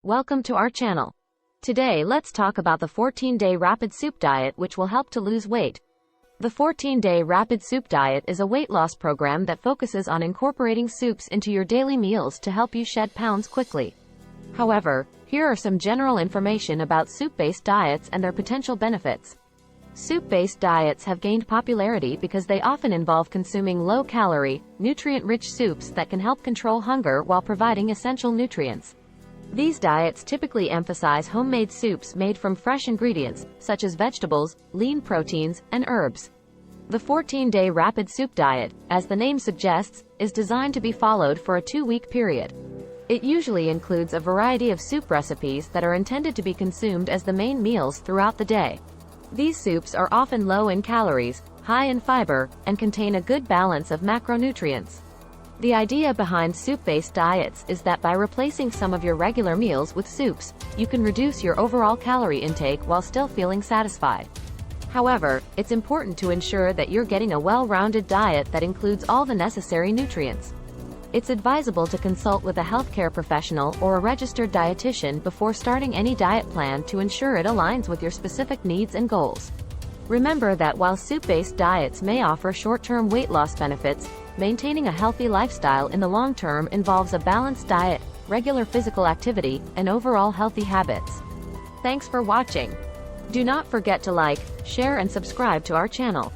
Welcome to our channel. Today let's talk about the 14-day rapid soup diet, which will help to lose weight. The 14-day rapid soup diet is a weight loss program that focuses on incorporating soups into your daily meals to help you shed pounds quickly. However, here are some general information about soup-based diets and their potential benefits. Soup-based diets have gained popularity because they often involve consuming low-calorie, nutrient-rich soups that can help control hunger while providing essential nutrients. These diets typically emphasize homemade soups made from fresh ingredients, such as vegetables, lean proteins, and herbs. The 14-day rapid soup diet, as the name suggests, is designed to be followed for a 2-week period. It usually includes a variety of soup recipes that are intended to be consumed as the main meals throughout the day. These soups are often low in calories, high in fiber, and contain a good balance of macronutrients. The idea behind soup-based diets is that by replacing some of your regular meals with soups, you can reduce your overall calorie intake while still feeling satisfied. However, it's important to ensure that you're getting a well-rounded diet that includes all the necessary nutrients. It's advisable to consult with a healthcare professional or a registered dietitian before starting any diet plan to ensure it aligns with your specific needs and goals. Remember that while soup-based diets may offer short-term weight loss benefits, maintaining a healthy lifestyle in the long term involves a balanced diet, regular physical activity, and overall healthy habits. Thanks for watching. Do not forget to like, share, and subscribe to our channel.